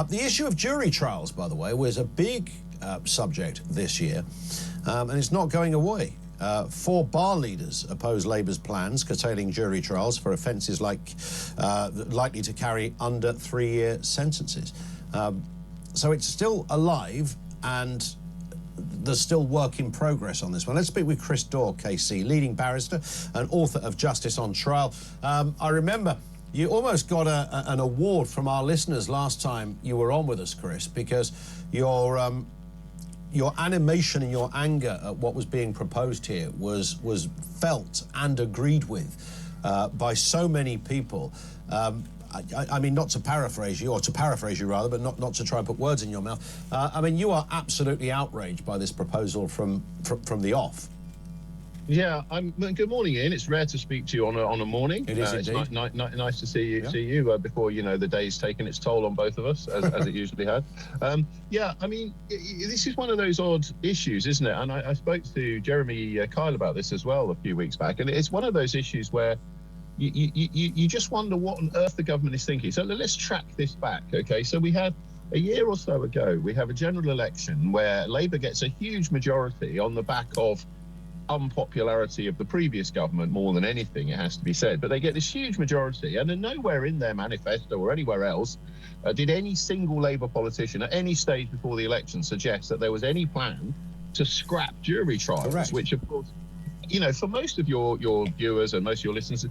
The issue of jury trials, by the way, was a big subject this year, and it's not going away. 4 bar leaders oppose Labour's plans curtailing jury trials for offences like likely to carry under 3-year sentences. So it's still alive, and there's still work in progress on this one. Let's speak with Chris Daw, KC, leading barrister and author of Justice on Trial. I remember you almost got an award from our listeners last time you were on with us, Chris, because your animation and your anger at what was being proposed here was felt and agreed with by so many people. I mean, not to paraphrase you, or to paraphrase you rather, but not to try and put words in your mouth. I mean, you are absolutely outraged by this proposal from the off. Yeah, good morning, Ian. It's rare to speak to you on a morning. It is indeed. It's nice to see you before the day's taken its toll on both of us, as it usually had. Yeah, I mean, this is one of those odd issues, isn't it? And I spoke to Jeremy Kyle about this as well a few weeks back, and it's one of those issues where you just wonder what on earth the government is thinking. So let's track this back, okay? So we had a year or so ago, we have a general election where Labour gets a huge majority on the back of unpopularity of the previous government more than anything, it has to be said. But they get this huge majority, and then nowhere in their manifesto or anywhere else did any single Labour politician at any stage before the election suggest that there was any plan to scrap jury trials. Correct. Which, of course, for most of your viewers and most of your listeners,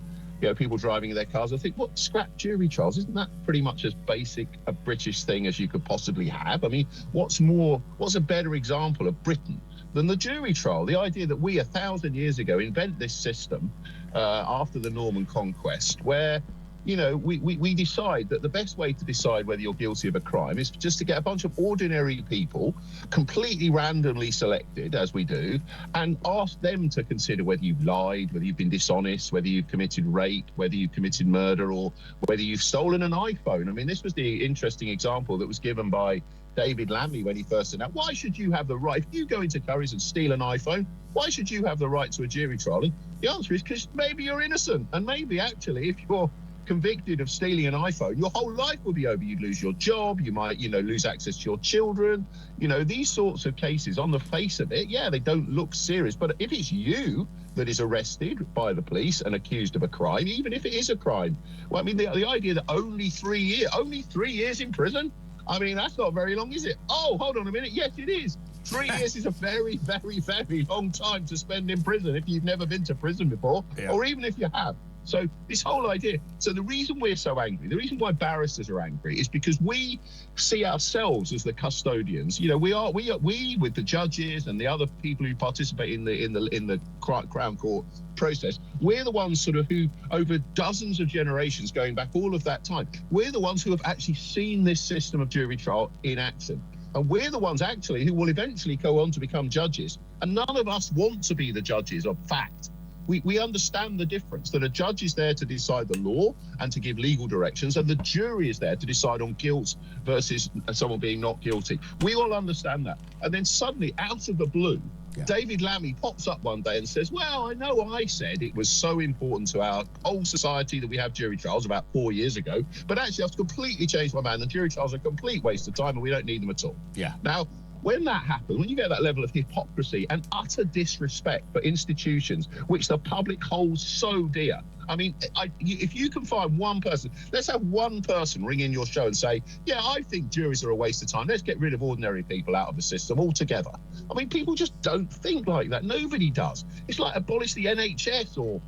people driving in their cars, I think, what, scrap jury trials? Isn't that pretty much as basic a British thing as you could possibly have? I mean, what's a better example of Britain than the jury trial? The idea that we 1,000 years ago invent this system after the Norman conquest, where we decide that the best way to decide whether you're guilty of a crime is just to get a bunch of ordinary people, completely randomly selected, as we do, and ask them to consider whether you've lied, whether you've been dishonest, whether you've committed rape, whether you've committed murder, or whether you've stolen an iPhone. I mean, this was the interesting example that was given by David Lammy when he first announced, why should you have the right, if you go into Curry's and steal an iPhone, why should you have the right to a jury trial? And the answer is because maybe you're innocent, and maybe actually if you're convicted of stealing an iPhone, your whole life will be over. You'd lose your job, you might, lose access to your children. These sorts of cases, on the face of it, yeah, they don't look serious. But if it's you that is arrested by the police and accused of a crime, even if it is a crime, well, I mean, the idea that only 3 years in prison, I mean, that's not very long, is it? Oh, hold on a minute. Yes, it is. 3 years is a very, very, very long time to spend in prison if you've never been to prison before, or even if you have. So this whole idea, so the reason we're so angry, the reason why barristers are angry is because we see ourselves as the custodians. We with the judges and the other people who participate in the Crown Court process, we're the ones sort of who, over dozens of generations going back all of that time, we're the ones who have actually seen this system of jury trial in action. And we're the ones actually who will eventually go on to become judges. And none of us want to be the judges of fact. We understand the difference, that a judge is there to decide the law and to give legal directions, and the jury is there to decide on guilt versus someone being not guilty. We all understand that. And then suddenly, out of the blue, David Lammy pops up one day and says, well, I know I said it was so important to our whole society that we have jury trials about 4 years ago, but actually I've completely changed my mind. The jury trials are a complete waste of time and we don't need them at all. Yeah. Now, when that happens, when you get that level of hypocrisy and utter disrespect for institutions which the public holds so dear, I mean, if you can find one person, let's have one person ring in your show and say, yeah, I think juries are a waste of time. Let's get rid of ordinary people out of the system altogether. I mean, people just don't think like that. Nobody does. It's like abolish the NHS or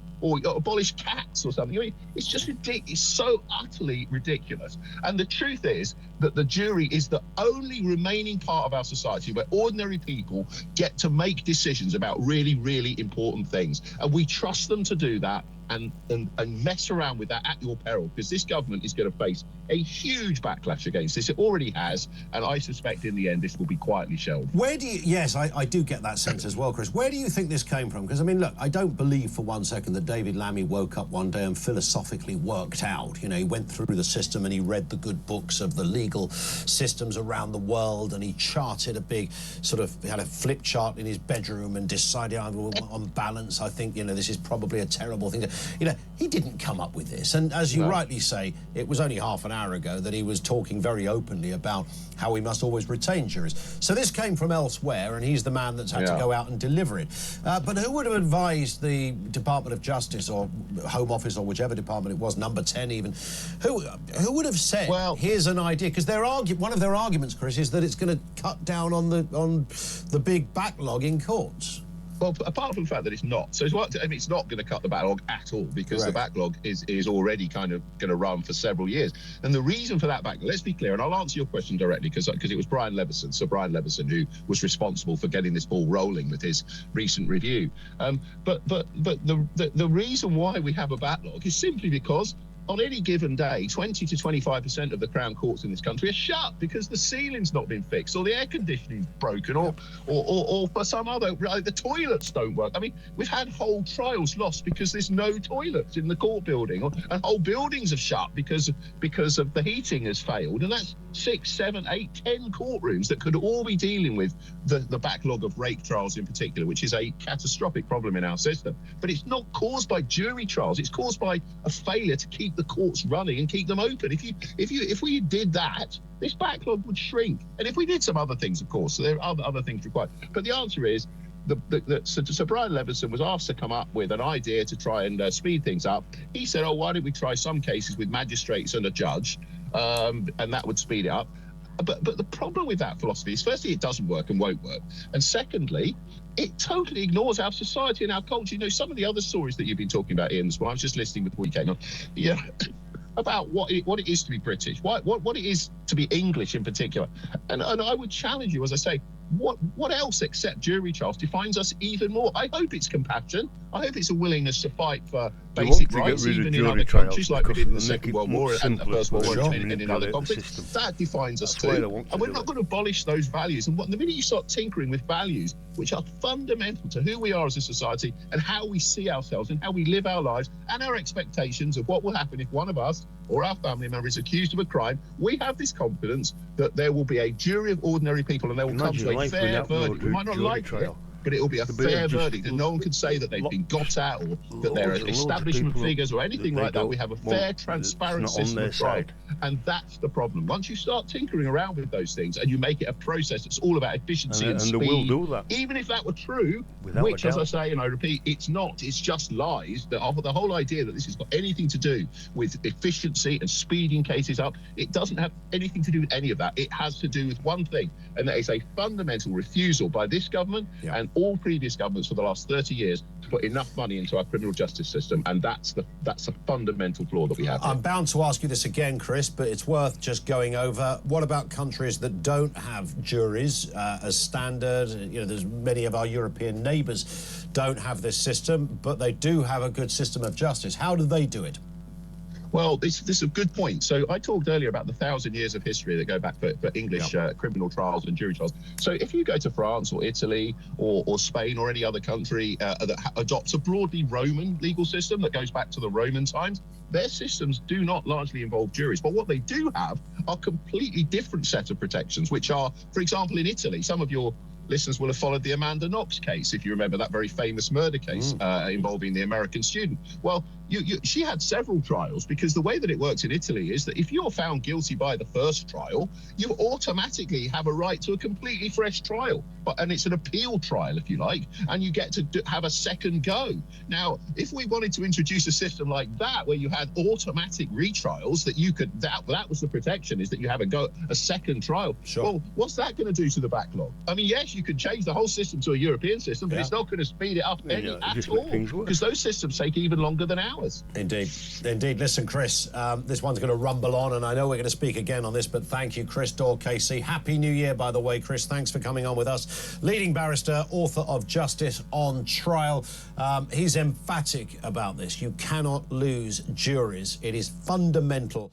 abolish cats or something. I mean, it's just ridiculous. It's so utterly ridiculous. And the truth is that the jury is the only remaining part of our society where ordinary people get to make decisions about really, really important things. And we trust them to do that and mess around with that at your peril, because this government is going to face a huge backlash against this. It already has, and I suspect in the end this will be quietly shelved. Where do you... Yes, I do get that sense as well, Chris. Where do you think this came from? Because, I mean, look, I don't believe for one second that David Lammy woke up one day and philosophically worked out. He went through the system and he read the good books of the legal systems around the world, and he charted a big he had a flip chart in his bedroom and decided, on balance, I think, this is probably a terrible thing. You know, he didn't come up with this. And as you rightly say, it was only half an hour ago that he was talking very openly about how we must always retain juries. So this came from elsewhere, and he's the man that's had to go out and deliver it. But who would have advised the Department of Justice or Home Office or whichever department it was, number 10 even, who would have said, well, here's an idea? Because one of their arguments, Chris, is that it's going to cut down on the big backlog in courts. Well, apart from the fact that it's not. So it's not going to cut the backlog at all, because the backlog is already kind of going to run for several years. And the reason for that backlog, let's be clear, and I'll answer your question directly, because it was Sir Brian Leveson, who was responsible for getting this ball rolling with his recent review. But the reason why we have a backlog is simply because on any given day, 20 to 25% of the Crown Courts in this country are shut because the ceiling's not been fixed, or the air conditioning's broken, or for some other, the toilets don't work. I mean, we've had whole trials lost because there's no toilets in the court building, and whole buildings are shut because of the heating has failed. And that's 6, 7, 8, 10 courtrooms that could all be dealing with the backlog of rape trials in particular, which is a catastrophic problem in our system. But it's not caused by jury trials. It's caused by a failure to keep the courts running and keep them open. If we did that, this backlog would shrink. And if we did some other things, of course, so there are other things required. But the answer is, Sir Brian Leveson was asked to come up with an idea to try and speed things up. He said, oh, why don't we try some cases with magistrates and a judge, and that would speed it up. But the problem with that philosophy is, firstly, it doesn't work and won't work. And secondly, it totally ignores our society and our culture. You know, some of the other stories that you've been talking about, Ian, I was just listening before you came on, about what it is to be British, what it is to be English in particular. And I would challenge you, as I say, what else except jury trials defines us even more? I hope it's compassion. I hope it's a willingness to fight for basic rights, even in other countries, like we did in the Second World War and the First World War, and in other conflicts. That defines us too. And we're not going to abolish those values. And the minute you start tinkering with values, which are fundamental to who we are as a society and how we see ourselves and how we live our lives and our expectations of what will happen if one of us or our family member is accused of a crime, we have this confidence that there will be a jury of ordinary people and they will come to a fair verdict. We might not like it, but it will be a fair verdict, and no one can say that they've been got out or that they're establishment figures or anything like that. We have a fair, transparent system of trial, and that's the problem. Once you start tinkering around with those things and you make it a process that's all about efficiency and speed, will do that. Even if that were true, which, as I say and I repeat, it's not, it's just lies. The whole idea that this has got anything to do with efficiency and speeding cases up, it doesn't have anything to do with any of that. It has to do with one thing, and that is a fundamental refusal by this government and all previous governments for the last 30 years to put enough money into our criminal justice system, and that's a fundamental flaw that we have. I'm bound to ask you this again, Chris, but it's worth just going over. What about countries that don't have juries as standard? You know, there's many of our European neighbours don't have this system, but they do have a good system of justice. How do they do it? Well, this is a good point. So I talked earlier about the 1,000 years of history that go back for English criminal trials and jury trials. So if you go to France or Italy or Spain or any other country that adopts a broadly Roman legal system that goes back to the Roman times, their systems do not largely involve juries. But what they do have are completely different set of protections, which are, for example, in Italy, some of your listeners will have followed the Amanda Knox case, if you remember that very famous murder case involving the American student. Well, she had several trials, because the way that it works in Italy is that if you're found guilty by the first trial, you automatically have a right to a completely fresh trial. And it's an appeal trial, if you like, and you get to have a second go. Now, if we wanted to introduce a system like that, where you had automatic retrials, that you could, that was the protection, is that you have a second trial. Sure. Well, what's that going to do to the backlog? I mean, yes, you could change the whole system to a European system, but it's not going to speed it up at all, because those systems take even longer than ours. Indeed. Listen, Chris, this one's going to rumble on, and I know we're going to speak again on this, but thank you, Chris Daw, KC. Happy New Year, by the way, Chris. Thanks for coming on with us. Leading barrister, author of Justice on Trial. He's emphatic about this. You cannot lose juries. It is fundamental.